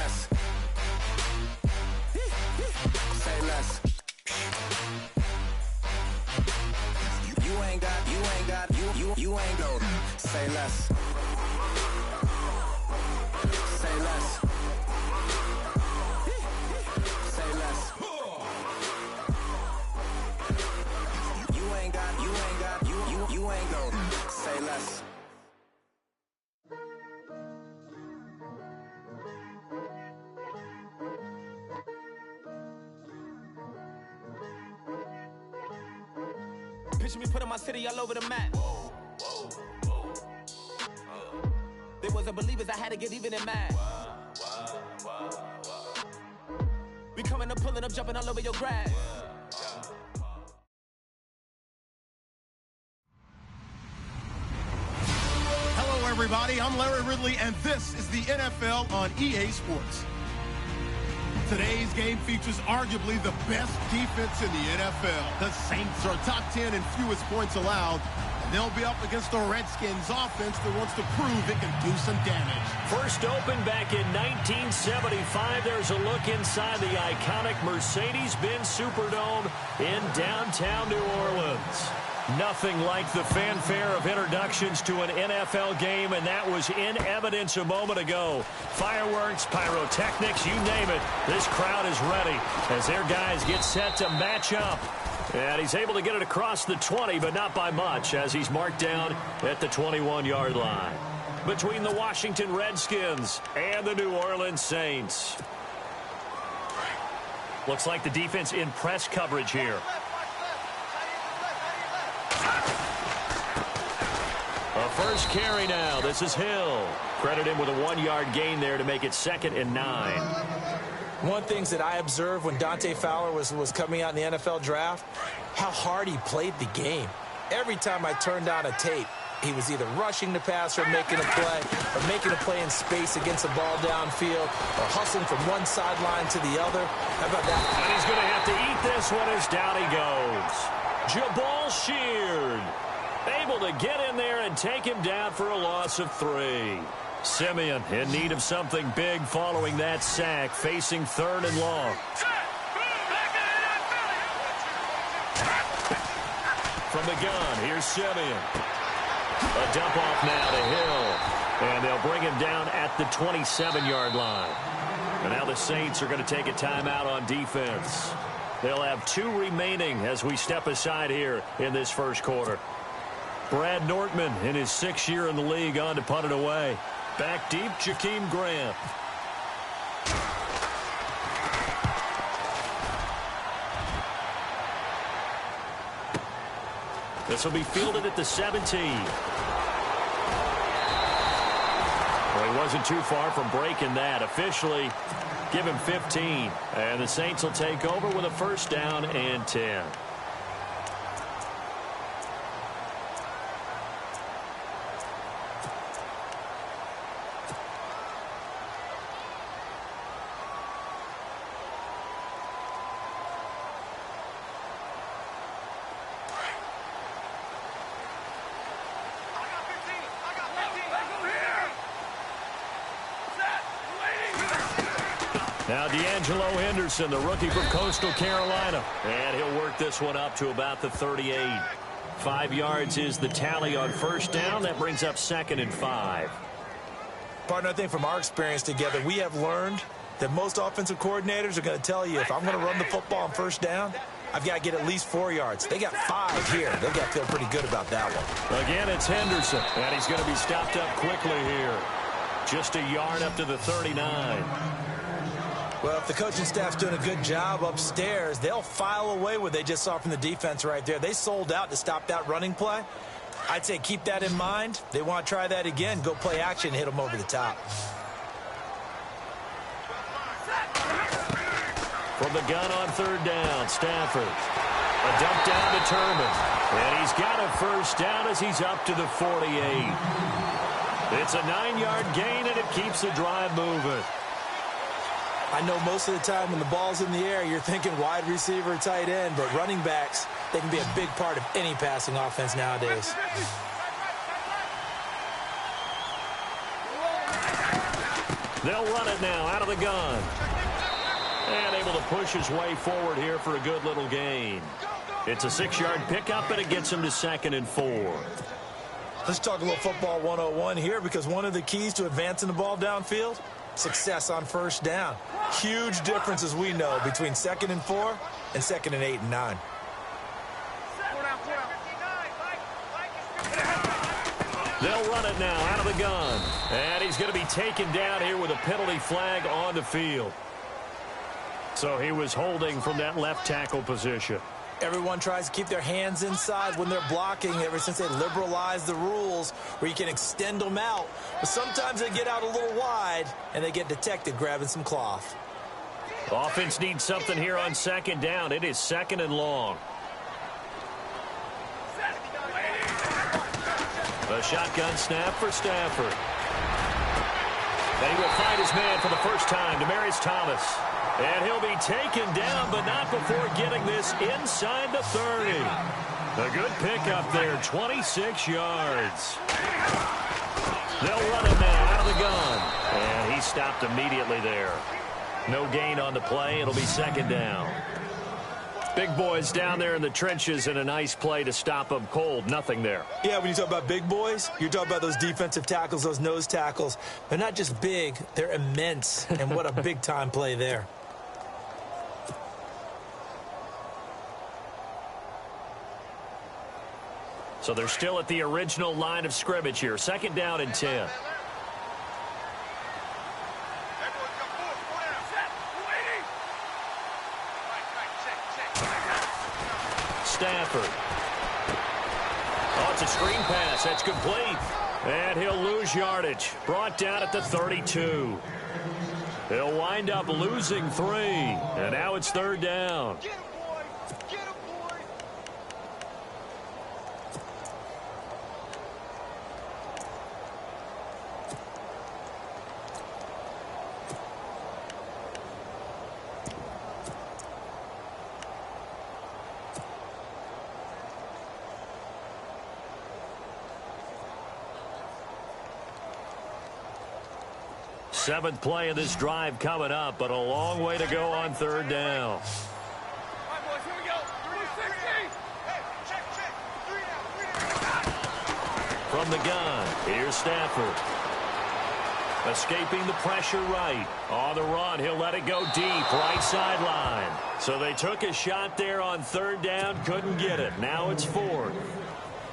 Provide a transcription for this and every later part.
less. Say less. You ain't go. Say less. Say less. Say less. You ain't go. Say less. Picture me putting my city all over the map. They wasn't believers, I had to get even in mad. We coming up, pulling up, jumping all over your grass. Hello, everybody. I'm Larry Ridley, and this is the NFL on EA Sports. Today's game features arguably the best defense in the NFL. The Saints are top 10 in fewest points allowed, and they'll be up against the Redskins offense that wants to prove it can do some damage. First opened back in 1975. There's a look inside the iconic Mercedes-Benz Superdome in downtown New Orleans. Nothing like the fanfare of introductions to an NFL game, and that was in evidence a moment ago. Fireworks, pyrotechnics, you name it. This crowd is ready as their guys get set to match up. And he's able to get it across the 20, but not by much, as he's marked down at the 21-yard line. Between the Washington Redskins and the New Orleans Saints. Looks like the defense in press coverage here. A first carry now. This is Hill. Credit him with a 1-yard gain there to make it 2nd and 9. One thing that I observed when Dante Fowler was coming out in the NFL draft, how hard he played the game. Every time I turned on a tape, he was either rushing the passer or making a play in space against the ball downfield, or hustling from one sideline to the other. How about that? And he's going to have to eat this one as down he goes. Jabal Sheard able to get in there and take him down for a loss of 3. Simeon in need of something big following that sack, facing 3rd and long. From the gun, here's Simeon. A dump off now to Hill. And they'll bring him down at the 27-yard line. And now the Saints are going to take a timeout on defense. They'll have 2 remaining as we step aside here in this first quarter. Brad Nortman in his 6th year in the league on to punt it away. Back deep, Jakeem Grant. This will be fielded at the 17. Well, he wasn't too far from breaking that. Officially, give him 15. And the Saints will take over with a first down and 10. Now D'Angelo Henderson, the rookie from Coastal Carolina. And he'll work this one up to about the 38. 5 yards is the tally on first down. That brings up 2nd and 5. Partner, I think from our experience together, we have learned that most offensive coordinators are going to tell you, if I'm going to run the football on first down, I've got to get at least 4 yards. They got 5 here. They've got to feel pretty good about that one. Again, it's Henderson. And he's going to be stopped up quickly here. Just a yard up to the 39. Well, if the coaching staff's doing a good job upstairs, they'll file away what they just saw from the defense right there. They sold out to stop that running play. I'd say keep that in mind. They want to try that again. Go play action, hit them over the top. From the gun on 3rd down, Stafford. A dump down to Turman. And he's got a first down as he's up to the 48. It's a 9-yard gain, and it keeps the drive moving. I know most of the time when the ball's in the air, you're thinking wide receiver, tight end, but running backs, they can be a big part of any passing offense nowadays. They'll run it now out of the gun. And able to push his way forward here for a good little gain. It's a 6-yard pickup, and it gets him to 2nd and 4. Let's talk a little football 101 here, because one of the keys to advancing the ball downfield, success on first down. Huge difference, as we know, between 2nd and 4 and 2nd and 8 and 9. They'll run it now out of the gun. And he's going to be taken down here with a penalty flag on the field. So he was holding from that left tackle position. Everyone tries to keep their hands inside when they're blocking ever since they liberalized the rules where you can extend them out. But sometimes they get out a little wide and they get detected grabbing some cloth. Offense needs something here on 2nd down. It is 2nd and long. A shotgun snap for Stafford. And he will find his man for the first time, Demaryius Thomas. And he'll be taken down, but not before getting this inside the 30. A good pickup there, 26 yards. They'll run him now out of the gun. And he stopped immediately there. No gain on the play. It'll be 2nd down. Big boys down there in the trenches, and a nice play to stop them cold. Nothing there. Yeah, when you talk about big boys, you're talking about those defensive tackles, those nose tackles. They're not just big, they're immense. And what a big-time play there. So they're still at the original line of scrimmage here. 2nd down and 10. Stafford. Oh, it's a screen pass. That's complete. And he'll lose yardage. Brought down at the 32. He'll wind up losing 3. And now it's 3rd down. Seventh play of this drive coming up, but a long way to go on 3rd down. From the gun, here's Stafford. Escaping the pressure right. On the run, he'll let it go deep, right sideline. So they took a shot there on 3rd down, couldn't get it. Now it's 4th.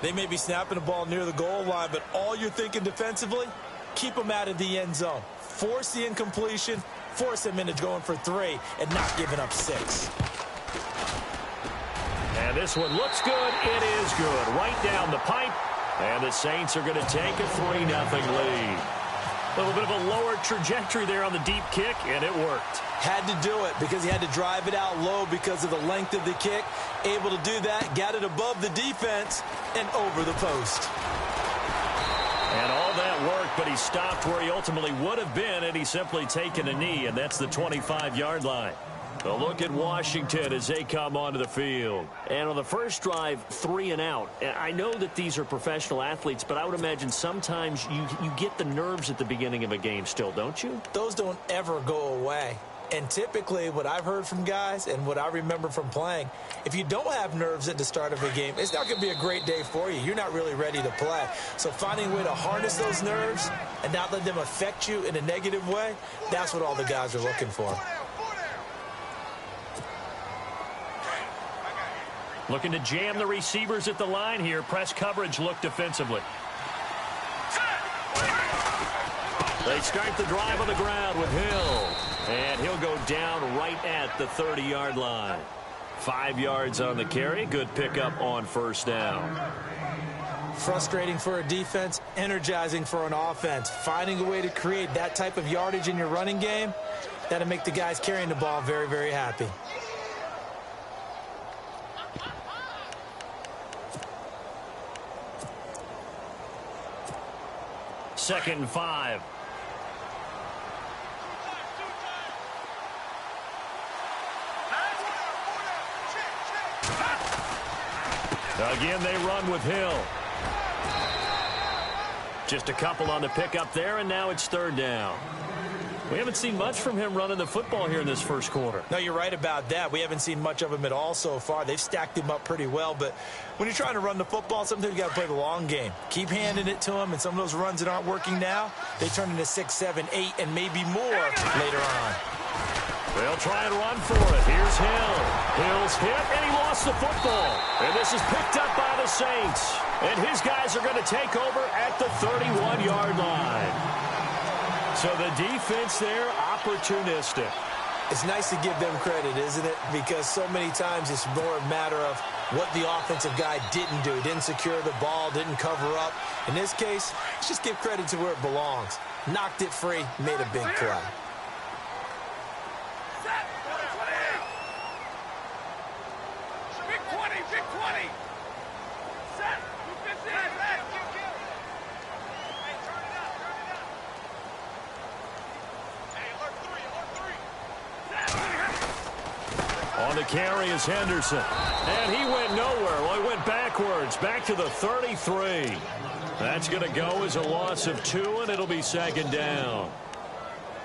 They may be snapping the ball near the goal line, but all you're thinking defensively, keep them out of the end zone. Force the incompletion, force them into going for 3, and not giving up 6. And this one looks good. It is good. Right down the pipe. And the Saints are going to take a 3-0 lead. A little bit of a lower trajectory there on the deep kick, and it worked. Had to do it because he had to drive it out low because of the length of the kick. Able to do that, got it above the defense, and over the post. And all that worked, but he stopped where he ultimately would have been had he simply taken a knee, and that's the 25-yard line. A look at Washington as they come onto the field. And on the first drive, 3 and out. I know that these are professional athletes, but I would imagine sometimes you get the nerves at the beginning of a game still, don't you? Those don't ever go away. And typically what I've heard from guys and what I remember from playing, if you don't have nerves at the start of a game, it's not going to be a great day for you. You're not really ready to play. So finding a way to harness those nerves and not let them affect you in a negative way, that's what all the guys are looking for. Looking to jam the receivers at the line here. Press coverage look defensively. They start the drive on the ground with Hill. And he'll go down right at the 30-yard line. 5 yards on the carry. Good pickup on first down. Frustrating for a defense, energizing for an offense. Finding a way to create that type of yardage in your running game, that'll make the guys carrying the ball very, very happy. Second and 5. Again, they run with Hill. Just a couple on the pickup there, and now it's 3rd down. We haven't seen much from him running the football here in this first quarter. No, you're right about that. We haven't seen much of him at all so far. They've stacked him up pretty well, but when you're trying to run the football, sometimes you got to play the long game. Keep handing it to him, and some of those runs that aren't working now, they turn into 6, 7, 8, and maybe more later on. They'll try and run for it. Here's Hill. Hill's hit, and he lost the football. And this is picked up by the Saints. And his guys are going to take over at the 31-yard line. So the defense there, opportunistic. It's nice to give them credit, isn't it? Because so many times it's more a matter of what the offensive guy didn't do. Didn't secure the ball, didn't cover up. In this case, let's just give credit to where it belongs. Knocked it free, made a big play. On the carry is Henderson. And he went nowhere. Well, he went backwards, back to the 33. That's going to go as a loss of 2, and it'll be second down.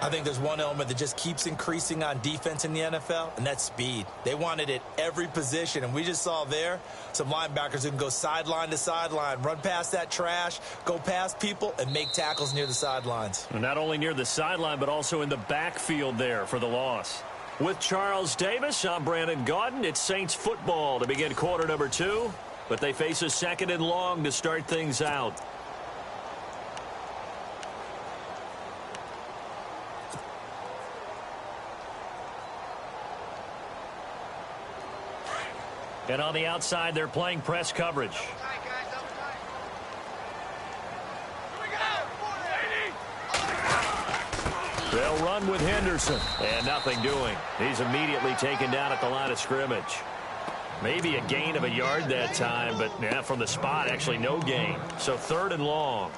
I think there's one element that just keeps increasing on defense in the NFL, and that's speed. They want it at every position, and we just saw there some linebackers who can go sideline to sideline, run past that trash, go past people, and make tackles near the sidelines. And not only near the sideline, but also in the backfield there for the loss. With Charles Davis, I'm Brandon Gaudin. It's Saints football to begin quarter number 2, but they face a second and long to start things out. And on the outside, they're playing press coverage. They'll run with Henderson. And nothing doing. He's immediately taken down at the line of scrimmage. Maybe a gain of a yard that time, but yeah, from the spot, actually no gain. So 3rd and long.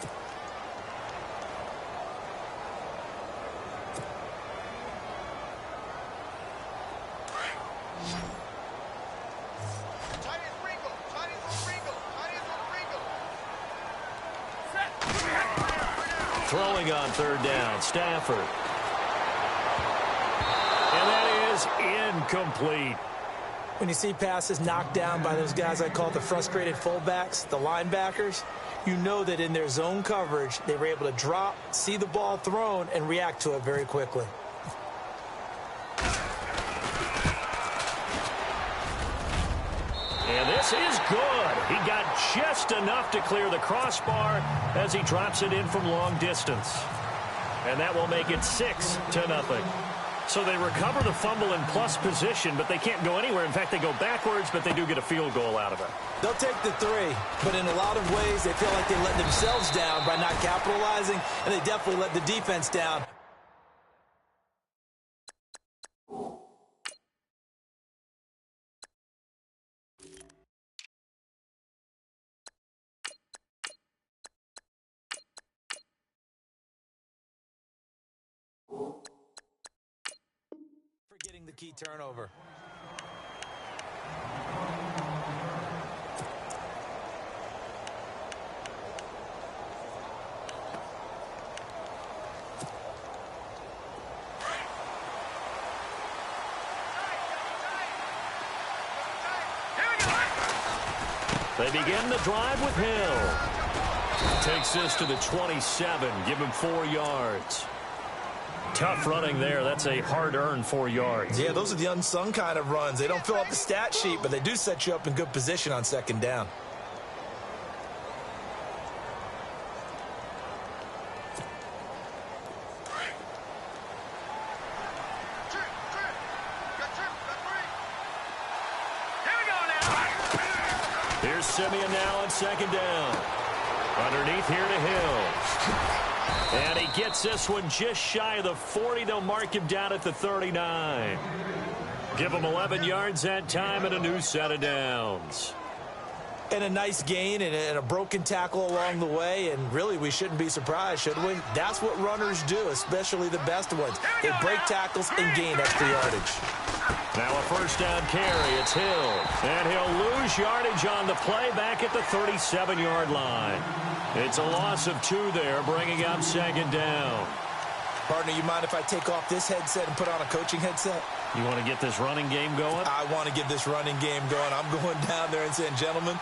Throwing on 3rd down, Stafford. And that is incomplete. When you see passes knocked down by those guys I call the frustrated fullbacks, the linebackers, you know that in their zone coverage, they were able to drop, see the ball thrown, and react to it very quickly. And this is good. He got just enough to clear the crossbar as he drops it in from long distance. And that will make it 6-0. So they recover the fumble in plus position, but they can't go anywhere. In fact, they go backwards, but they do get a field goal out of it. They'll take the 3, but in a lot of ways, they feel like they let themselves down by not capitalizing, and they definitely let the defense down. Getting the key turnover. They begin the drive with Hill. Takes this to the 27. Give him 4 yards. Tough running there. That's a hard-earned 4 yards. Yeah, those are the unsung kind of runs. They don't fill up the stat sheet, but they do set you up in good position on 2nd down. Here's Simeon now on 2nd down. Underneath here to Hill. And he gets this one just shy of the 40. They'll mark him down at the 39. Give him 11 yards that time and a new set of downs. And a nice gain and a broken tackle along the way. And really, we shouldn't be surprised, should we? That's what runners do, especially the best ones. They break tackles and gain extra yardage. Now a 1st down carry. It's Hill. And he'll lose yardage on the play back at the 37-yard line. It's a loss of 2 there, bringing up 2nd down. Partner, you mind if I take off this headset and put on a coaching headset? You want to get this running game going? I want to get this running game going. I'm going down there and saying, gentlemen,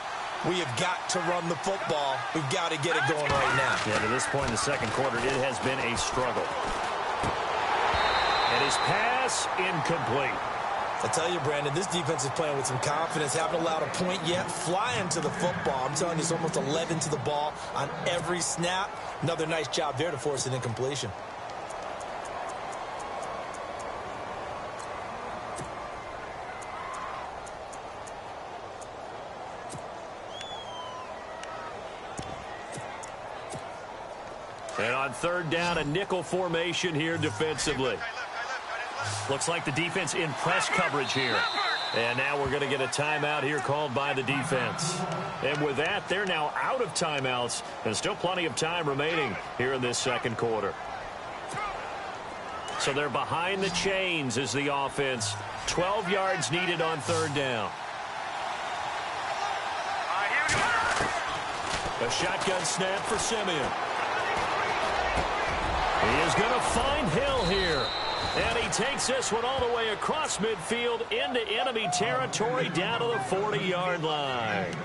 we have got to run the football. We've got to get it going right now. Yeah, to this point in the second quarter, it has been a struggle. And his pass incomplete. I tell you, Brandon, this defense is playing with some confidence. Haven't allowed a point yet. Flying to the football. I'm telling you, it's almost 11 to the ball on every snap. Another nice job there to force an incompletion. And on third down, a nickel formation here defensively. Looks like the defense in press coverage here. And now we're going to get a timeout here called by the defense. And with that, they're now out of timeouts. And still plenty of time remaining here in this second quarter. So they're behind the chains as the offense. 12 yards needed on third down. A shotgun snap for Simeon. He is going to find Hill here. And he takes this one all the way across midfield into enemy territory down to the 40-yard line.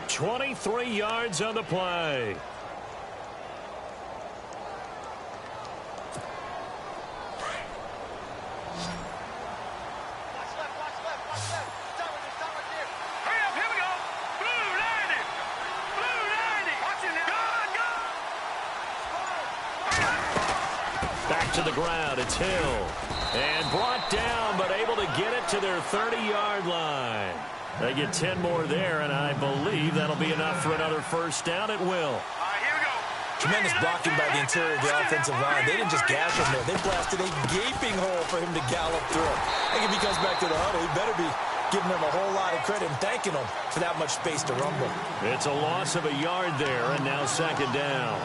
23 yards on the play. To the ground, it's Hill. And brought down, but able to get it to their 30-yard line. They get 10 more there, and I believe that'll be enough for another first down. It will. Tremendous blocking by the interior of the offensive line. They didn't just gash him there. They blasted a gaping hole for him to gallop through. I think if he comes back to the huddle, he better be giving them a whole lot of credit and thanking them for that much space to rumble. It's a loss of a yard there, and now second down.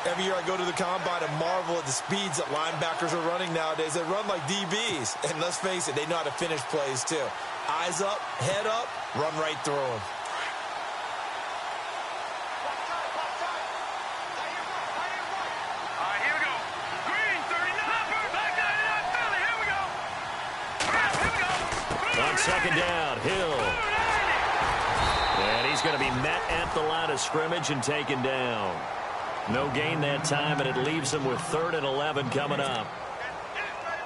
Every year I go to the combine and marvel at the speeds that linebackers are running nowadays. They run like DBs. And let's face it, they know how to finish plays too. Eyes up, head up, run right through them. Here we go. Green, 39, back 99, Philly. Here we go. Here we go. On second down, Hill. And he's going to be met at the line of scrimmage and taken down. No gain that time, and it leaves them with 3rd and 11 coming up.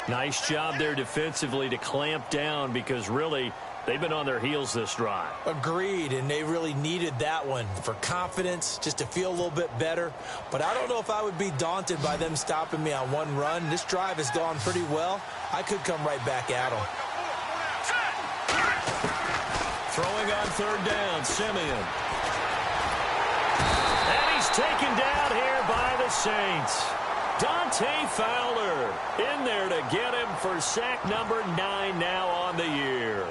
Nice job there defensively to clamp down because really they've been on their heels this drive. Agreed, and they really needed that one for confidence, just to feel a little bit better. But I don't know if I would be daunted by them stopping me on one run. This drive has gone pretty well. I could come right back at them. Throwing on third down, Simeon. And he's taken down here by the Saints. Dante Fowler in there to get him for sack number 9 now on the year.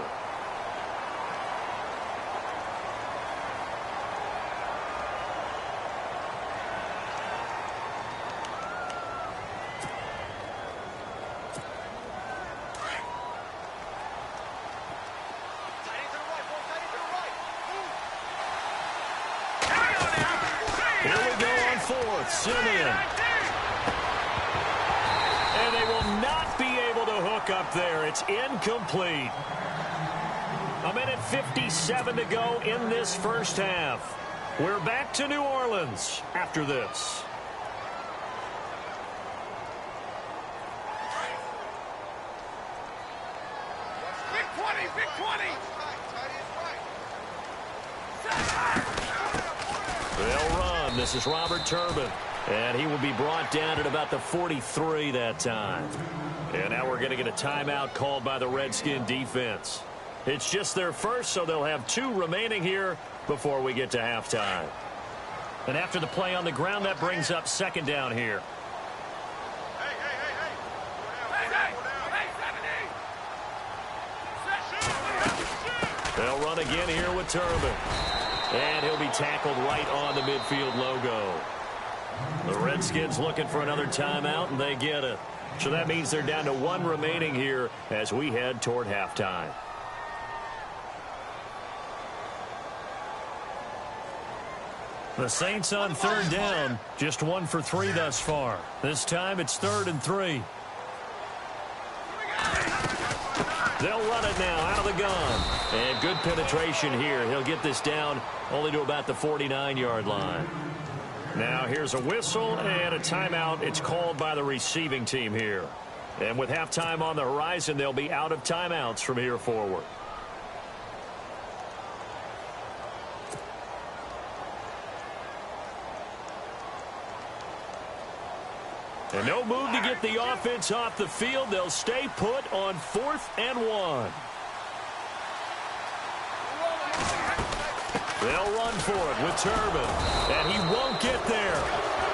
Here we go on 4th. Simeon. And they will not be able to hook up there. It's incomplete. 1:57 to go in this first half. We're back to New Orleans after this. Big 20, big 20. They'll run. This is Robert Turbin. And he will be brought down at about the 43 that time. And now we're going to get a timeout called by the Redskin defense. It's just their first, so they'll have 2 remaining here before we get to halftime. And after the play on the ground, that brings up second down here. They'll run again here with Turbin. And he'll be tackled right on the midfield logo. The Redskins looking for another timeout, and they get it. So that means they're down to 1 remaining here as we head toward halftime. The Saints on third down, just 1 for 3 thus far. This time it's 3rd and 3. They'll run it now out of the gun. And good penetration here. He'll get this down only to about the 49-yard line. Now here's a whistle and a timeout. It's called by the receiving team here. And with halftime on the horizon, they'll be out of timeouts from here forward. And no move to get the offense off the field. They'll stay put on 4th and 1. They'll run for it with Turbin. And he won't get there.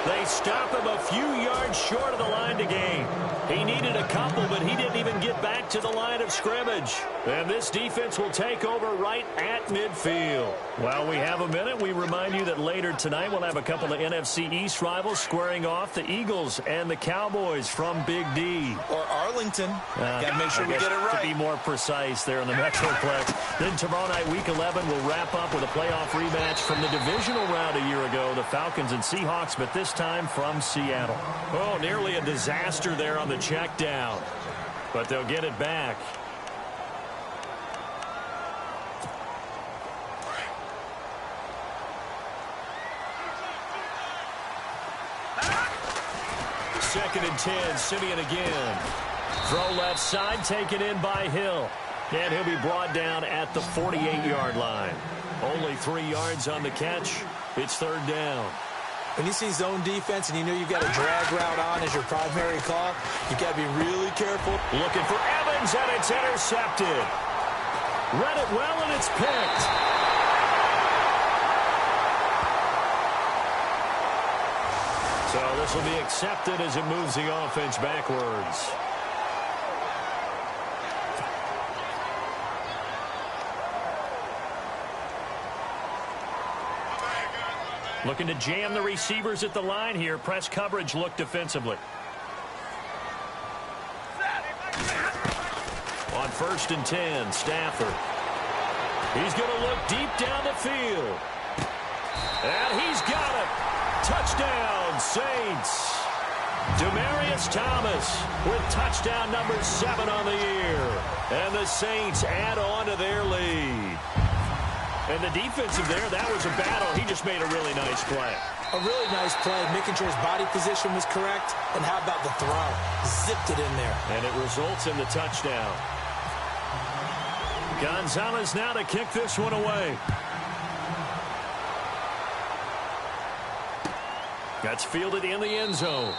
They stop him a few yards short of the line to gain. He needed a couple, but he didn't even get back to the line of scrimmage. And this defense will take over right at midfield. While we have a minute, we remind you that later tonight we'll have a couple of NFC East rivals squaring off, the Eagles and the Cowboys from Big D. Or Arlington. Got to make sure we get it right. To be more precise there in the Metroplex. Then tomorrow night, Week 11, will wrap up with a playoff rematch from the divisional round a year ago, the Falcons and Seahawks, but this time from Seattle. Oh, nearly a disaster there on the check down. But they'll get it back. Second and 10, Simeon again. Throw left side, taken in by Hill. And he'll be brought down at the 48-yard line. Only 3 yards on the catch. It's 3rd down. When you see zone defense and you know you've got a drag route on as your primary call, you've got to be really careful. Looking for Evans, and it's intercepted. Read it well, and it's picked. So this will be accepted as it moves the offense backwards. Looking to jam the receivers at the line here. Press coverage look defensively. On 1st and 10, Stafford. He's going to look deep down the field. And he's got it. Touchdown, Saints. Demaryius Thomas with touchdown number 7 on the year. And the Saints add on to their lead. And the defensive there, that was a battle. He just made a really nice play. A really nice play, making sure his body position was correct. And how about the throw? Zipped it in there. And it results in the touchdown. Gonzalez now to kick this one away. That's fielded in the end zone.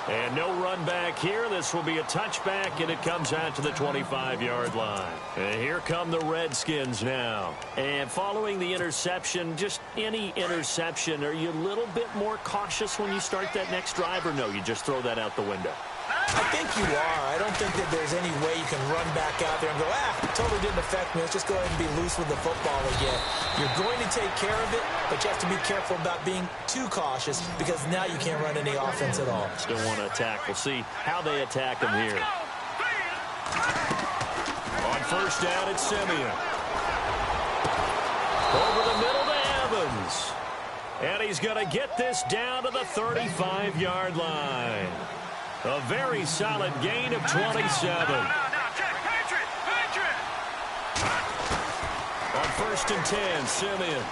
And no run back here. This will be a touchback, and it comes out to the 25-yard line. And here come the Redskins now. And following the interception, just any interception, are you a little bit more cautious when you start that next drive, or no, you just throw that out the window? I think you are. I don't think that there's any way you can run back out there and go, totally didn't affect me. Let's just go ahead and be loose with the football again. You're going to take care of it, but you have to be careful about being too cautious because now you can't run any offense at all. Still want to attack. We'll see how they attack him here. On 1st down, it's Simeon. Over the middle to Evans. And he's going to get this down to the 35-yard line. A very solid gain of 27. On 1st and 10, Simeon.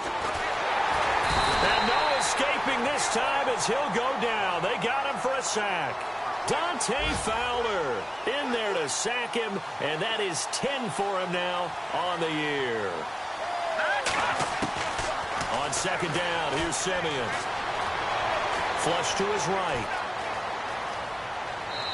And no escaping this time as he'll go down. They got him for a sack. Dante Fowler in there to sack him, and that is 10 for him now on the year. On 2nd down, here's Simeon. Flush to his right.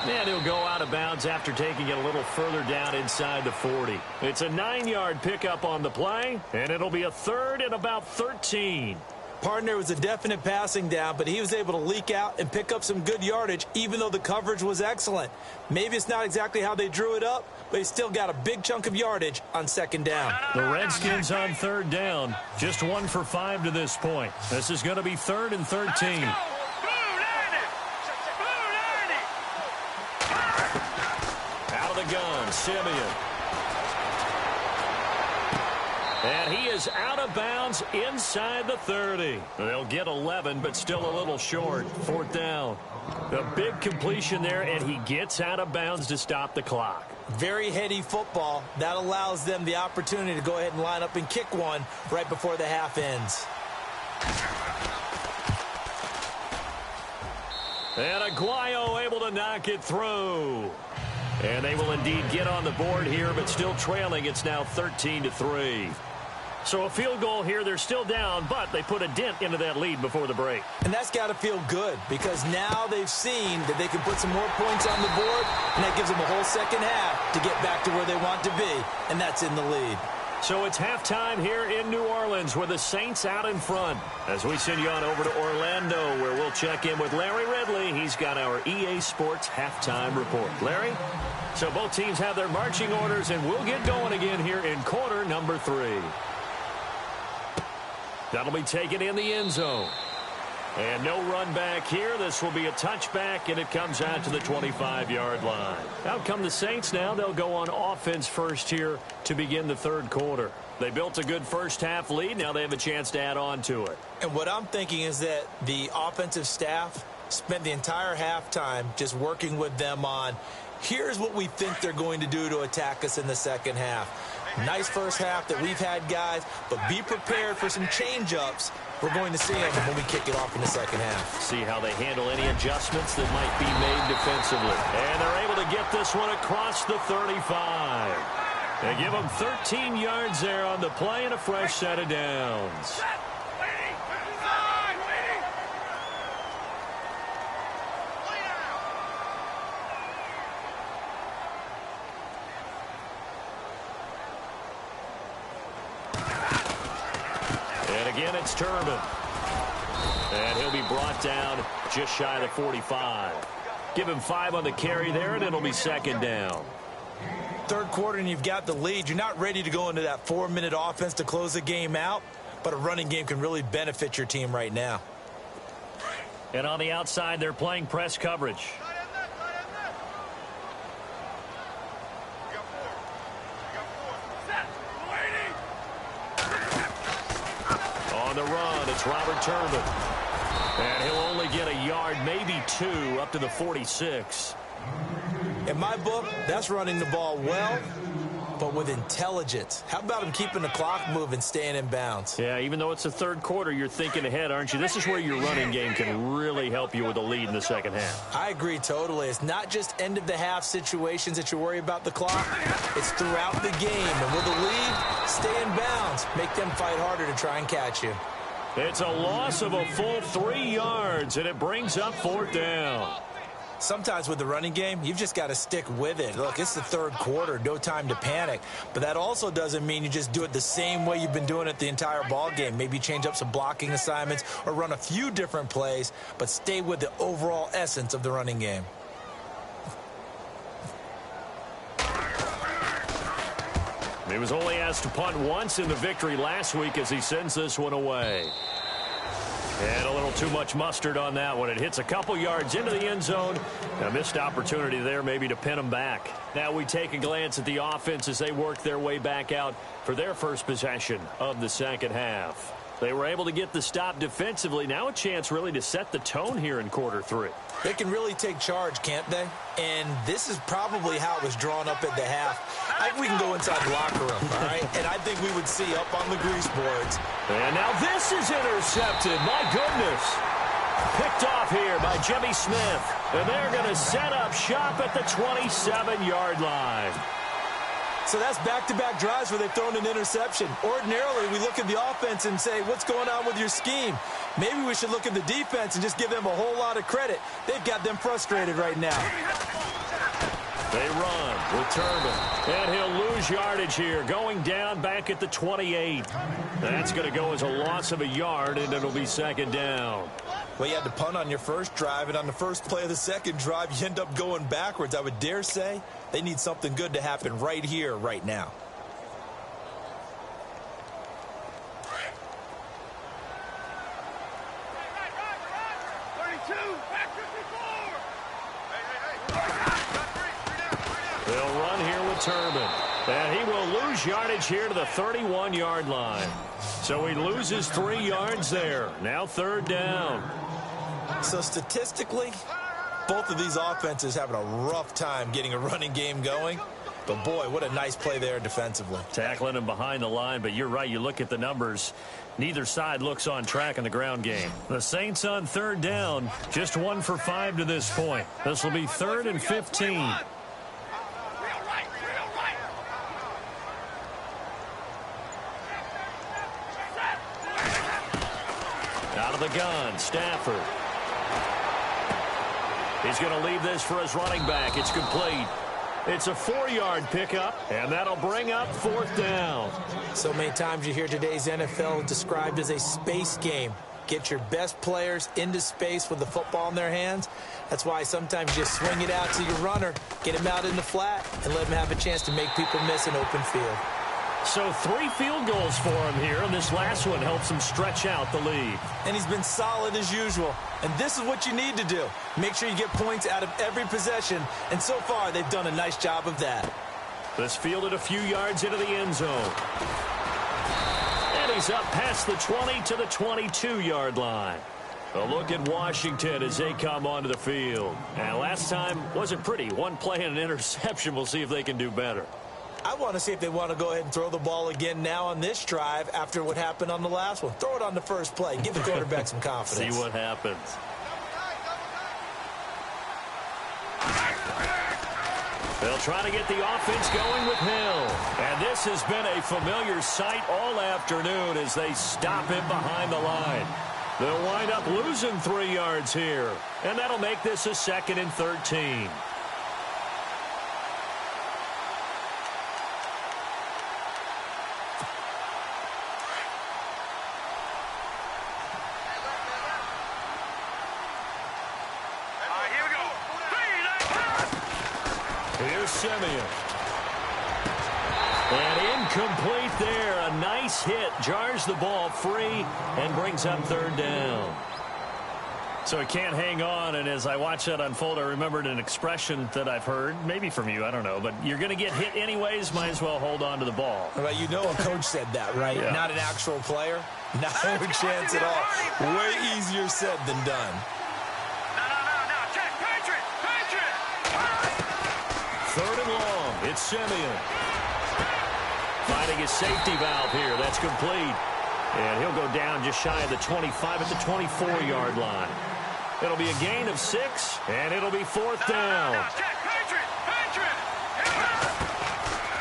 And he'll go out of bounds after taking it a little further down inside the 40. It's a 9-yard pickup on the play, and it'll be a 3rd and about 13. Partner was a definite passing down, but he was able to leak out and pick up some good yardage, even though the coverage was excellent. Maybe it's not exactly how they drew it up, but he still got a big chunk of yardage on 2nd down. The Redskins on 3rd down, just 1 for 5 to this point. This is going to be 3rd and 13. Out of the gun, Simeon. And he is out of bounds inside the 30. They'll get 11, but still a little short. 4th down. A big completion there, and he gets out of bounds to stop the clock. Very heady football. That allows them the opportunity to go ahead and line up and kick one right before the half ends. And Aguayo able to knock it through. And they will indeed get on the board here, but still trailing. It's now 13-3. So a field goal here. They're still down, but they put a dent into that lead before the break. And that's got to feel good because now they've seen that they can put some more points on the board, and that gives them a whole second half to get back to where they want to be, and that's in the lead. So it's halftime here in New Orleans with the Saints out in front. As we send you on over to Orlando, where we'll check in with Larry Ridley. He's got our EA Sports halftime report. Larry? So both teams have their marching orders, and we'll get going again here in quarter number 3. That'll be taken in the end zone. And no run back here. This will be a touchback, and it comes out to the 25-yard line. Out come the Saints now. They'll go on offense first here to begin the 3rd quarter. They built a good first-half lead. Now they have a chance to add on to it. And what I'm thinking is that the offensive staff spent the entire halftime just working with them on, here's what we think they're going to do to attack us in the second half. Nice first half that we've had, guys, but be prepared for some change-ups. We're going to see them when we kick it off in the second half. See how they handle any adjustments that might be made defensively. And they're able to get this one across the 35. They give them 13 yards there on the play and a fresh set of downs. Again, it's Turbin. And he'll be brought down just shy of the 45. Give him 5 on the carry there, and it'll be 2nd down. 3rd quarter, and you've got the lead. You're not ready to go into that 4-minute offense to close the game out, but a running game can really benefit your team right now. And on the outside, they're playing press coverage. On the run, it's Robert Turbin. And he'll only get a yard, maybe 2, up to the 46. In my book, that's running the ball well, but with intelligence. How about him keeping the clock moving, staying in bounds? Yeah, even though it's the 3rd quarter, you're thinking ahead, aren't you? This is where your running game can really help you with a lead in the second half. I agree totally. It's not just end-of-the-half situations that you worry about the clock. It's throughout the game. And with the lead, stay in bounds. Make them fight harder to try and catch you. It's a loss of a full 3 yards, and it brings up 4th down. Sometimes with the running game, you've just got to stick with it. Look, it's the 3rd quarter, no time to panic. But that also doesn't mean you just do it the same way you've been doing it the entire ball game. Maybe change up some blocking assignments or run a few different plays, but stay with the overall essence of the running game. He was only asked to punt once in the victory last week as he sends this one away. And a little too much mustard on that one. It hits a couple yards into the end zone. A missed opportunity there maybe to pin them back. Now we take a glance at the offense as they work their way back out for their first possession of the second half. They were able to get the stop defensively. Now a chance really to set the tone here in quarter 3. They can really take charge, can't they? And this is probably how it was drawn up at the half. I think we can go inside the locker room, all right? And I think we would see up on the grease boards. And now this is intercepted. My goodness. Picked off here by Jimmy Smith. And they're going to set up shop at the 27-yard line. So that's back-to-back drives where they've thrown an interception. Ordinarily, we look at the offense and say, what's going on with your scheme? Maybe we should look at the defense and just give them a whole lot of credit. They've got them frustrated right now. They run with Turbin. And he'll lose yardage here, going down back at the 28. That's going to go as a loss of a yard, and it'll be 2nd down. Well, you had to punt on your first drive, and on the first play of the second drive, you end up going backwards. I would dare say they need something good to happen right here, right now. They'll run here with Turbin. And he will lose yardage here to the 31-yard line. So he loses 3 yards there. Now 3rd down. So statistically, both of these offenses having a rough time getting a running game going. But, boy, what a nice play there defensively. Tackling him behind the line, but you're right. You look at the numbers. Neither side looks on track in the ground game. The Saints on 3rd down, just 1 for 5 to this point. This will be 3rd and 15. Out of the gun, Stafford. He's going to leave this for his running back. It's complete. It's a 4-yard pickup, and that'll bring up 4th down. So many times you hear today's NFL described as a space game. Get your best players into space with the football in their hands. That's why sometimes you just swing it out to your runner, get him out in the flat, and let him have a chance to make people miss an open field. So 3 field goals for him here, and this last one helps him stretch out the lead. And he's been solid as usual. And this is what you need to do. Make sure you get points out of every possession. And so far, they've done a nice job of that. This fielded a few yards into the end zone. And he's up past the 20 to the 22-yard line. A look at Washington as they come onto the field. And last time wasn't pretty. 1 play and an interception. We'll see if they can do better. I want to see if they want to go ahead and throw the ball again now on this drive after what happened on the last one. Throw it on the first play. Give the quarterback some confidence. See what happens. They'll try to get the offense going with Hill. And this has been a familiar sight all afternoon as they stop him behind the line. They'll wind up losing 3 yards here. And that'll make this a 2nd and 13. Here's Simeon. And incomplete there. A nice hit. Jars the ball free and brings up 3rd down. So he can't hang on, and as I watch that unfold, I remembered an expression that I've heard, maybe from you, I don't know, but you're going to get hit anyways, might as well hold on to the ball. Well, you know a coach said that, right? Yeah. Not an actual player. No chance at all. Way easier said than done. No, check, Patriot! 3rd and long. It's Simeon. Finding his safety valve here. That's complete. And he'll go down just shy of the 25 at the 24-yard line. It'll be a gain of 6, and it'll be 4th down. Check, Patriot!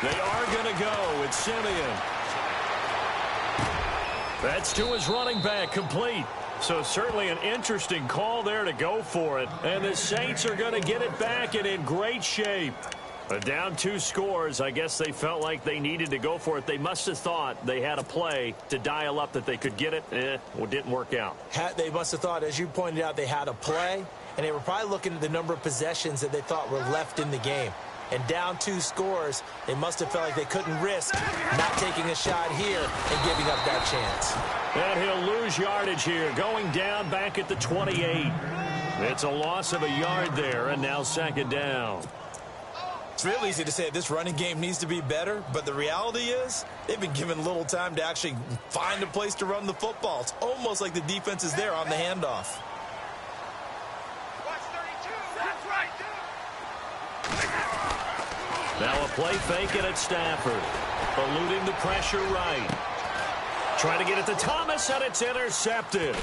They are going to go. It's Simeon. That's to his running back, complete. So certainly an interesting call there to go for it. And the Saints are going to get it back and in great shape. But down 2 scores, I guess they felt like they needed to go for it. They must have thought they had a play to dial up that they could get it. It didn't work out. They must have thought, as you pointed out, they had a play, and they were probably looking at the number of possessions that they thought were left in the game. And down 2 scores, they must have felt like they couldn't risk not taking a shot here and giving up that chance. And he'll lose yardage here, going down back at the 28. It's a loss of a yard there, and now 2nd down. It's real easy to say this running game needs to be better, but the reality is they've been given little time to actually find a place to run the football. It's almost like the defense is there on the handoff. Watch 32, that's right. Now a play fake it at Stafford. Eluding the pressure right. Trying to get it to Thomas, and it's intercepted.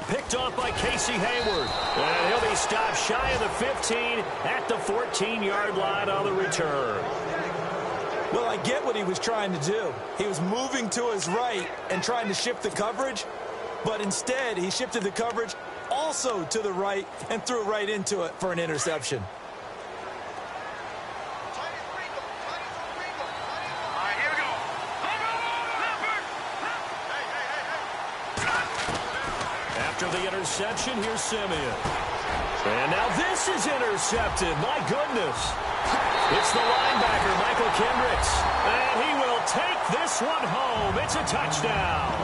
Picked off by Casey Hayward. And he'll be stopped shy of the 15 at the 14-yard line on the return. Well, I get what he was trying to do. He was moving to his right and trying to shift the coverage, but instead he shifted the coverage also to the right and threw right into it for an interception. After the interception, here's Simeon. And now this is intercepted. My goodness. It's the linebacker, Michael Kendricks. And he will take this one home. It's a touchdown.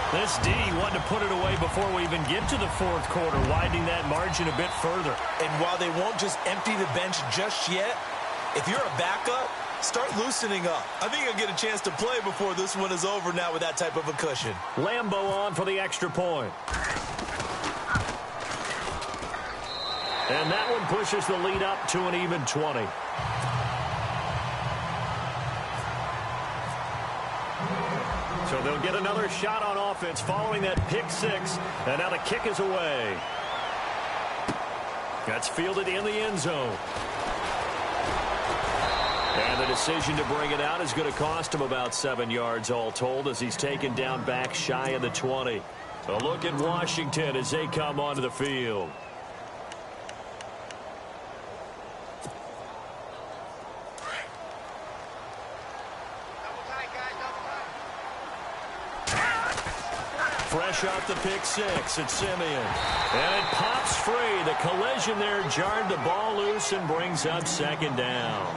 This D wanted to put it away before we even get to the 4th quarter, widening that margin a bit further. And while they won't just empty the bench just yet, If you're a backup, start loosening up. I think you'll get a chance to play before this one is over now with that type of a cushion. Lambeau on for the extra point. And that one pushes the lead up to an even 20. So they'll get another shot on offense following that pick six. And now the kick is away. That's fielded in the end zone. And the decision to bring it out is going to cost him about 7 yards all told as he's taken down back shy of the 20. A look at Washington as they come onto the field. Fresh off the pick six, it's Simeon. And it pops free. The collision there jarred the ball loose and brings up second down.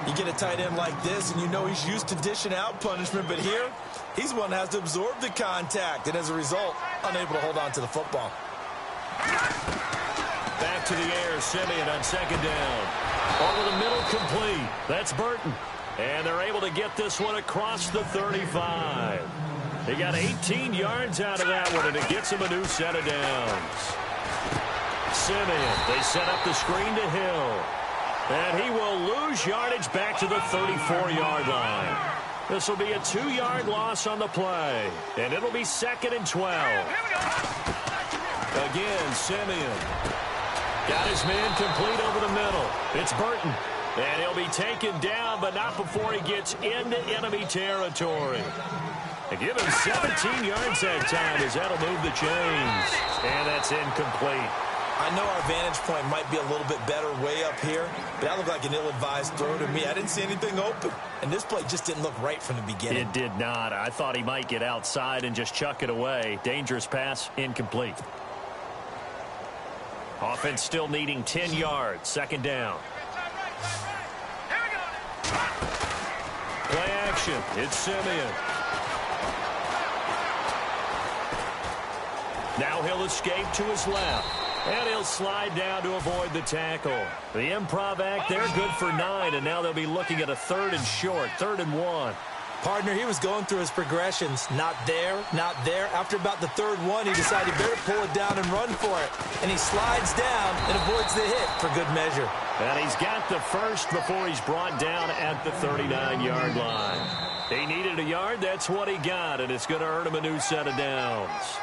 You get a tight end like this, and you know he's used to dishing out punishment, but here, he's one that has to absorb the contact, and as a result, unable to hold on to the football. Back to the air, Simeon on second down. Over the middle, complete. That's Burton. And they're able to get this one across the 35. They got 18 yards out of that one, and it gets him a new set of downs. Simeon, they set up the screen to Hill. And he will lose yardage back to the 34-yard line. This will be a 2-yard loss on the play. And it'll be 2nd and 12. Again, Simeon. Got his man complete over the middle. It's Burton. And he'll be taken down, but not before he gets into enemy territory. And give him 17 yards that time as that'll move the chains. And that's incomplete. I know our vantage point might be a little bit better way up here, but that looked like an ill-advised throw to me. I didn't see anything open, and this play just didn't look right from the beginning. It did not. I thought he might get outside and just chuck it away. Dangerous pass, incomplete. Offense still needing 10 yards. Second down. Play action. It's Simeon. Now he'll escape to his left. And he'll slide down to avoid the tackle. The improv act, they're good for 9, and now they'll be looking at a 3rd and short, 3rd and 1. Partner, he was going through his progressions. Not there, not there. After about the 3rd one, he decided he better pull it down and run for it. And he slides down and avoids the hit for good measure. And he's got the first before he's brought down at the 39-yard line. He needed a yard, that's what he got, and it's going to earn him a new set of downs.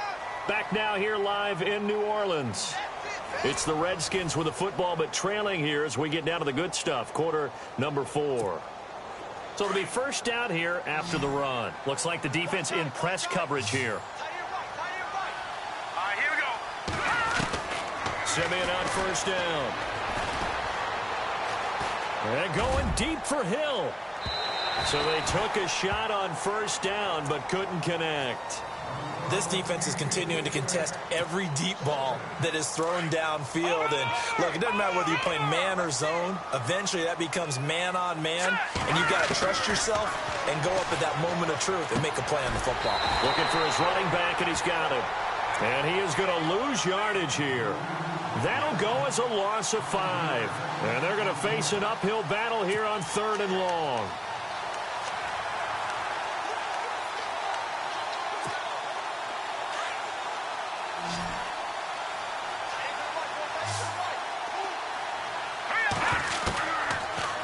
Back now here live in New Orleans. It's the Redskins with the football, but trailing here as we get down to the good stuff. Quarter number 4. So it'll be first down here after the run. Looks like the defense in press coverage here. All right, here we go. Simeon on first down. And going deep for Hill. So they took a shot on first down, but couldn't connect. This defense is continuing to contest every deep ball that is thrown downfield. And, look, it doesn't matter whether you're playing man or zone. Eventually, that becomes man on man, and you've got to trust yourself and go up at that moment of truth and make a play on the football. Looking for his running back, and he's got it. And he is going to lose yardage here. That'll go as a loss of 5. And they're going to face an uphill battle here on 3rd and long.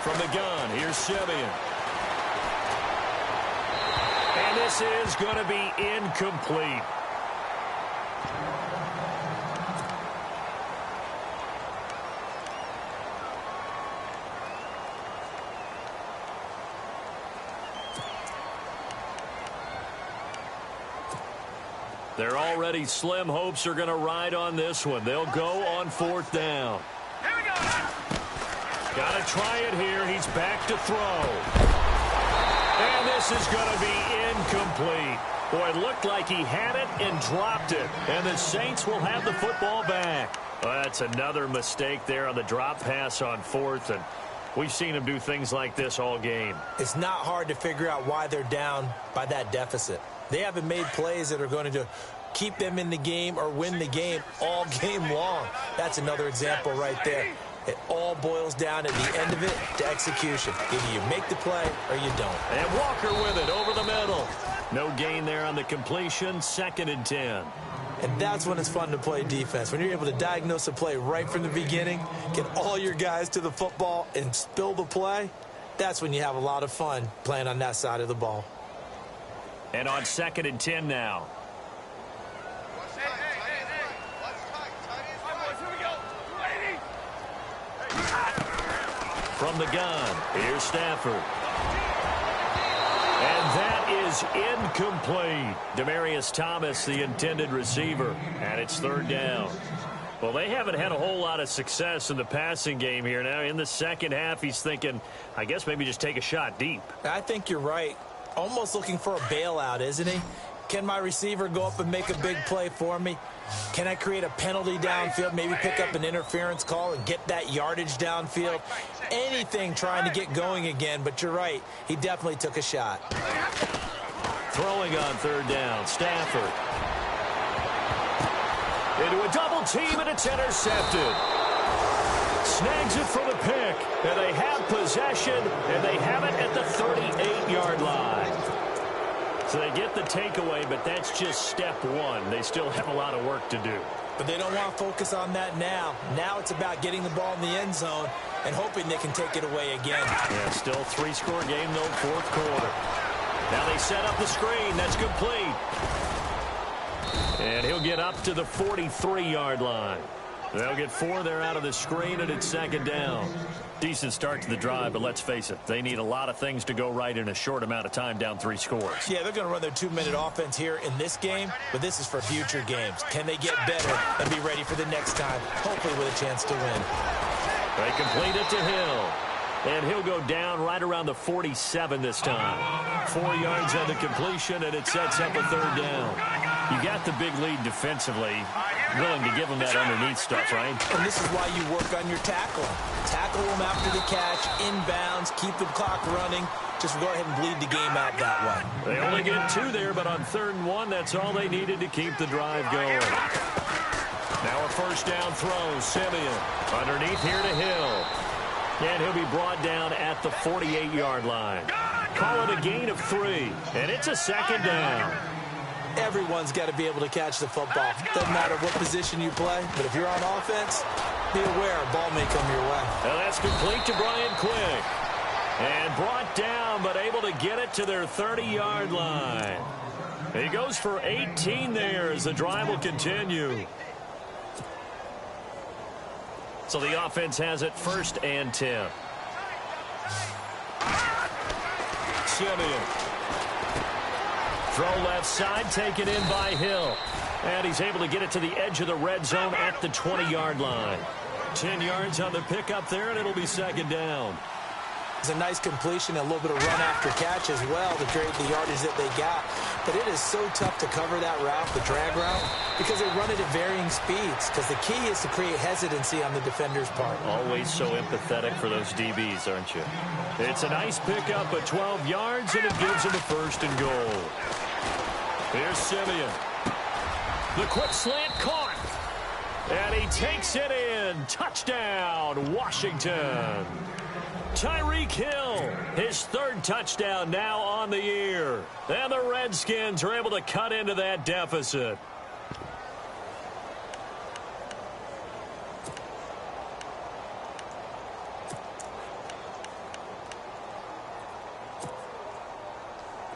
From the gun, here's Simeon. And this is going to be incomplete. Their already slim hopes are going to ride on this one. They'll go on 4th down. Here we go. Got to try it here. He's back to throw. And this is going to be incomplete. Boy, it looked like he had it and dropped it. And the Saints will have the football back. Well, that's another mistake there on the drop pass on 4th. And we've seen him do things like this all game. It's not hard to figure out why they're down by that deficit. They haven't made plays that are going to keep them in the game or win the game all game long. That's another example right there. It all boils down at the end of it to execution. Either you make the play or you don't. And Walker with it over the middle. No gain there on the completion. 2nd and 10. And that's when it's fun to play defense. When you're able to diagnose a play right from the beginning, get all your guys to the football and spill the play, that's when you have a lot of fun playing on that side of the ball. And on 2nd and 10 now. From the gun, here's Stafford. And that is incomplete. Demaryius Thomas, the intended receiver, and it's 3rd down. Well, they haven't had a whole lot of success in the passing game here. Now, in the second half, he's thinking, I guess maybe just take a shot deep. I think you're right. Almost looking for a bailout, isn't he? Can my receiver go up and make a big play for me? Can I create a penalty downfield, maybe pick up an interference call and get that yardage downfield? Anything trying to get going again, but you're right. He definitely took a shot. Throwing on 3rd down, Stafford. Into a double team, and it's intercepted. Snags it for the pick, and they have possession, and they have it at the 38-yard line. So they get the takeaway, but that's just step one. They still have a lot of work to do. But they don't want to focus on that now. Now it's about getting the ball in the end zone and hoping they can take it away again. Yeah, still 3-score game, though, 4th quarter. Now they set up the screen. That's complete. And he'll get up to the 43-yard line. They'll get 4 there out of the screen, and it's 2nd down. Decent start to the drive, but let's face it, they need a lot of things to go right in a short amount of time, down 3 scores. Yeah, they're going to run their 2-minute offense here in this game, but this is for future games. Can they get better and be ready for the next time, hopefully with a chance to win? They complete it to Hill. And he'll go down right around the 47 this time. 4 yards on the completion, and it sets up a 3rd down. You got the big lead defensively, willing to give them that underneath stuff, right? And this is why you work on your tackling. Tackle them after the catch, inbounds, keep the clock running. Just go ahead and bleed the game out that way. They only get 2 there, but on 3rd and 1, that's all they needed to keep the drive going. Now a 1st down throw, Simeon. Underneath here to Hill. And he'll be brought down at the 48-yard line. Call it a gain of 3, and it's a 2nd down. Everyone's got to be able to catch the football. Doesn't matter what position you play, but if you're on offense, be aware a ball may come your way. Now that's complete to Brian Quick. And brought down, but able to get it to their 30-yard line. He goes for 18 there as the drive will continue. So the offense has it 1st and 10. Simeon. Throw left side, taken in by Hill. And he's able to get it to the edge of the red zone at the 20-yard line. 10 yards on the pickup there, and it'll be 2nd down. It's a nice completion, a little bit of run after catch as well to create the yardage that they got. But it is so tough to cover that route, the drag route, because they run it at varying speeds. Because the key is to create hesitancy on the defender's part. Always so empathetic for those DBs, aren't you? It's a nice pickup at 12 yards, and it gives him a 1st and goal. Here's Simeon. The quick slant caught. And he takes it in. Touchdown, Washington. Tyreek Hill, his 3rd touchdown now on the year. And the Redskins are able to cut into that deficit.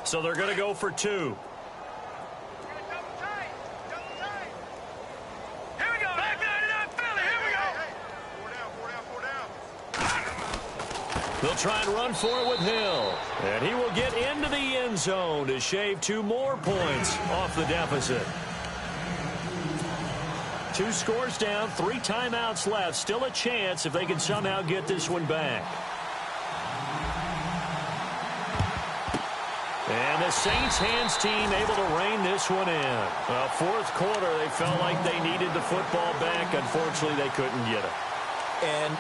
So they're going to go for 2. They'll try and run for it with Hill. And he will get into the end zone to shave 2 more points off the deficit. 2 scores down, 3 timeouts left. Still a chance if they can somehow get this one back. And the Saints hands team able to rein this one in. Well, 4th quarter, they felt like they needed the football back. Unfortunately, they couldn't get it. And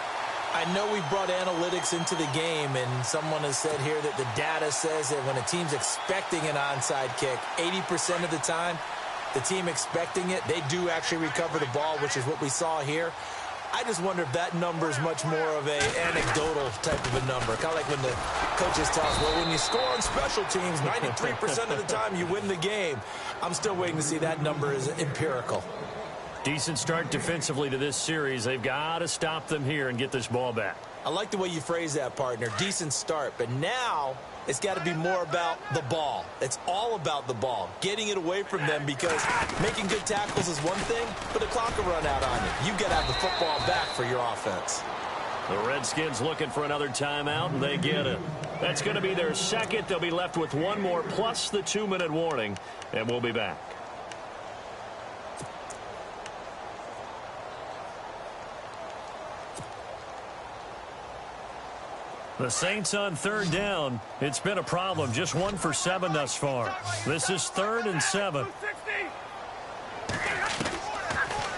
I know we brought analytics into the game, and someone has said here that the data says that when a team's expecting an onside kick, 80% of the time, the team expecting it, they do actually recover the ball, which is what we saw here. I just wonder if that number is much more of a anecdotal type of a number. Kind of like when the coaches tell us, well, when you score on special teams, 93% of the time you win the game. I'm still waiting to see that number is empirical. Decent start defensively to this series. They've got to stop them here and get this ball back. I like the way you phrase that, partner. Decent start. But now it's got to be more about the ball. It's all about the ball, getting it away from them, because making good tackles is one thing, but the clock will run out on you. You've got to have the football back for your offense. The Redskins looking for another timeout, and they get it. That's going to be their second. They'll be left with one more plus the 2-minute warning, and we'll be back. The Saints on third down. It's been a problem. Just 1 for 7 thus far. This is 3rd and 7.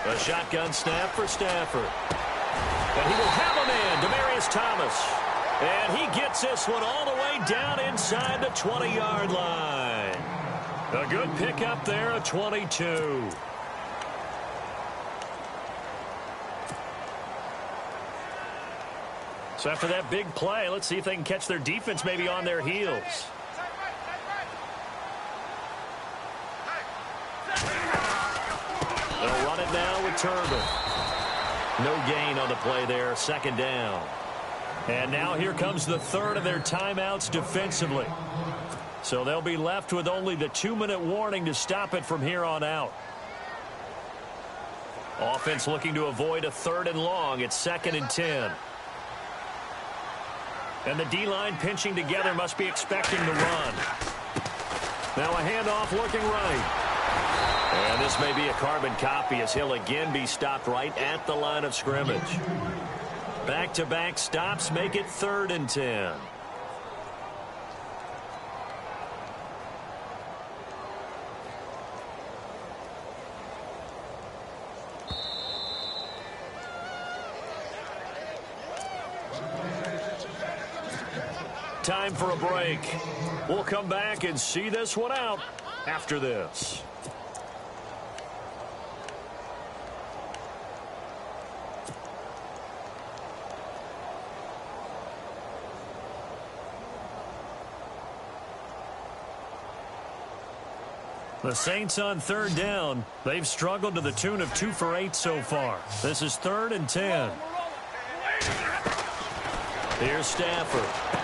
A shotgun snap for Stafford. And he will have a man, Demaryius Thomas. And he gets this one all the way down inside the 20-yard line. A good pickup there, a 22. So after that big play, let's see if they can catch their defense maybe on their heels. They'll run it now with Turbin. No gain on the play there, 2nd down. And now here comes the 3rd of their timeouts defensively. So they'll be left with only the 2-minute warning to stop it from here on out. Offense looking to avoid a 3rd and long. It's 2nd and 10. And the D-line pinching together, must be expecting the run. Now a handoff looking right. And this may be a carbon copy as he'll again be stopped right at the line of scrimmage. Back-to-back stops make it 3rd and 10. Time for a break. We'll come back and see this one out after this. The Saints on 3rd down. They've struggled to the tune of 2 for 8 so far. This is 3rd and 10. Here's Stafford.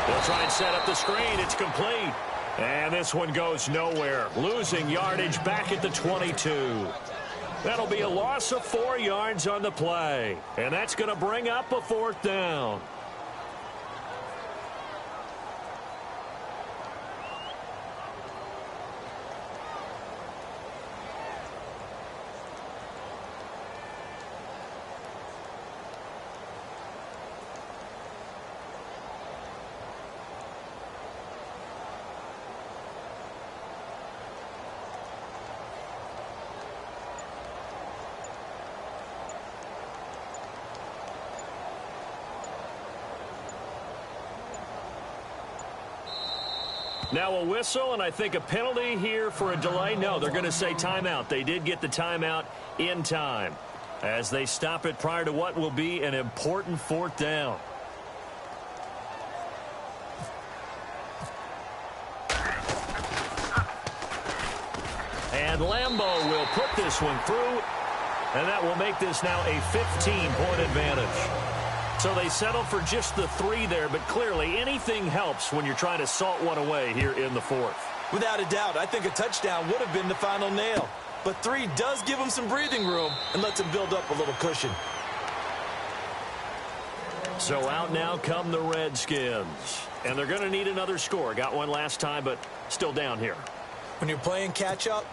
They'll try and set up the screen. It's complete. And this one goes nowhere. Losing yardage back at the 22. That'll be a loss of 4 yards on the play. And that's going to bring up a 4th down. Now a whistle, and I think a penalty here for a delay. No, they're going to say timeout. They did get the timeout in time as they stop it prior to what will be an important 4th down. And Lambeau will put this one through, and that will make this now a 15-point advantage. So they settle for just the 3 there, but clearly anything helps when you're trying to salt one away here in the 4th. Without a doubt, I think a touchdown would have been the final nail. But 3 does give them some breathing room and lets them build up a little cushion. So out now come the Redskins. And they're going to need another score. Got one last time, but still down here. When you're playing catch-up,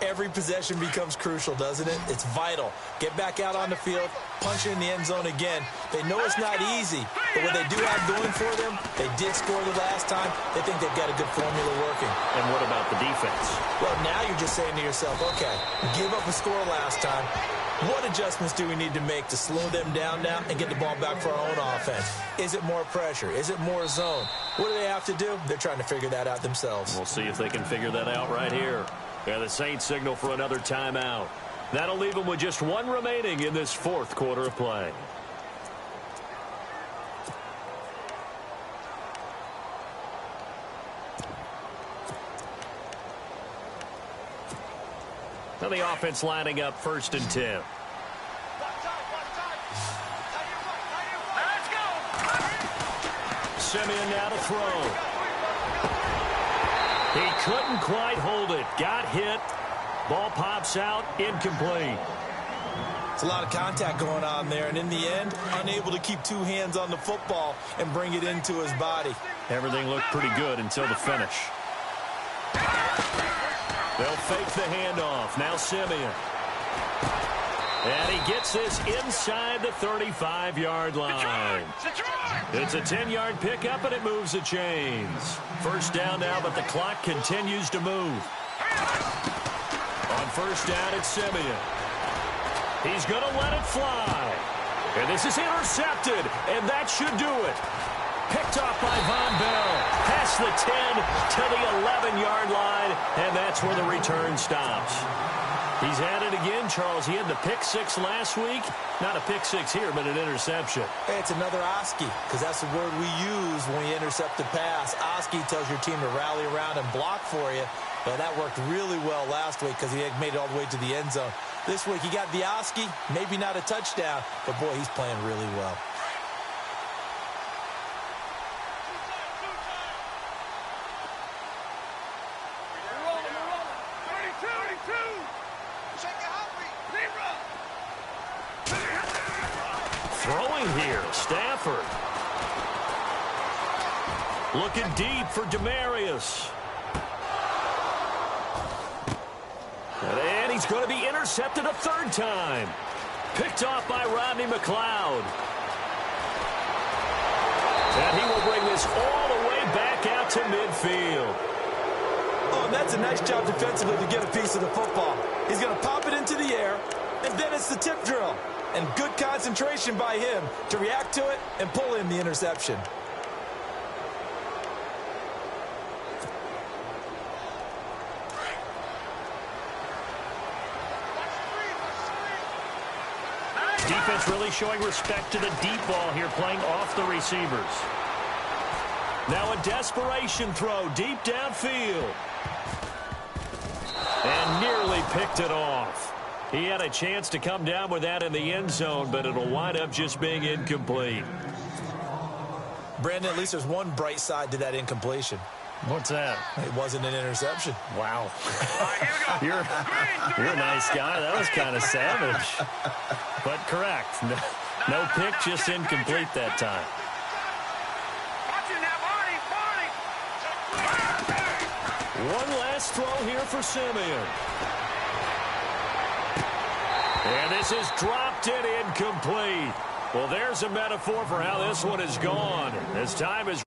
every possession becomes crucial, doesn't it? It's vital. Get back out on the field, punch it in the end zone again. They know it's not easy, but what they do have going for them, they did score the last time. They think they've got a good formula working. And what about the defense? Well, now you're just saying to yourself, okay, give up a score last time. What adjustments do we need to make to slow them down now and get the ball back for our own offense? Is it more pressure? Is it more zone? What do they have to do? They're trying to figure that out themselves. We'll see if they can figure that out right here. Yeah, the Saints signal for another timeout. That'll leave him with just one remaining in this fourth quarter of play. Now the offense lining up 1st and 10. Let's go. Simeon now to throw. He couldn't quite hold it. Got hit. Ball pops out. Incomplete. It's a lot of contact going on there, and in the end, unable to keep two hands on the football and bring it into his body. Everything looked pretty good until the finish. They'll fake the handoff. Now Simeon. And he gets this inside the 35-yard line. It's a 10-yard pickup, and it moves the chains. First down now, but the clock continues to move. On first down, it's Simeon. He's going to let it fly. And this is intercepted, and that should do it. Picked off by Von Bell. Past the 10 to the 11-yard line, and that's where the return stops. He's at it again, Charles. He had the pick six last week. Not a pick six here, but an interception. Hey, it's another Oski, because that's the word we use when we intercept a pass. Oski tells your team to rally around and block for you. But that worked really well last week because he had made it all the way to the end zone. This week he got the Oski, maybe not a touchdown, but boy, he's playing really well. Throwing here, Stafford. Looking deep for Demarius. And he's going to be intercepted a third time. Picked off by Rodney McLeod. And he will bring this all the way back out to midfield. Oh, and that's a nice job defensively to get a piece of the football. He's going to pop it into the air, and then it's the tip drill. And good concentration by him to react to it and pull in the interception. Defense really showing respect to the deep ball here, playing off the receivers. Now a desperation throw deep downfield. And nearly picked it off. He had a chance to come down with that in the end zone, but it'll wind up just being incomplete. Brandon, at least there's one bright side to that incompletion. What's that? It wasn't an interception. Wow. You're a nice guy. That was kind of savage. But correct. No pick, just incomplete that time. One last throw here for Simeon. And this is dropped and incomplete. Well, there's a metaphor for how this one is gone. As time is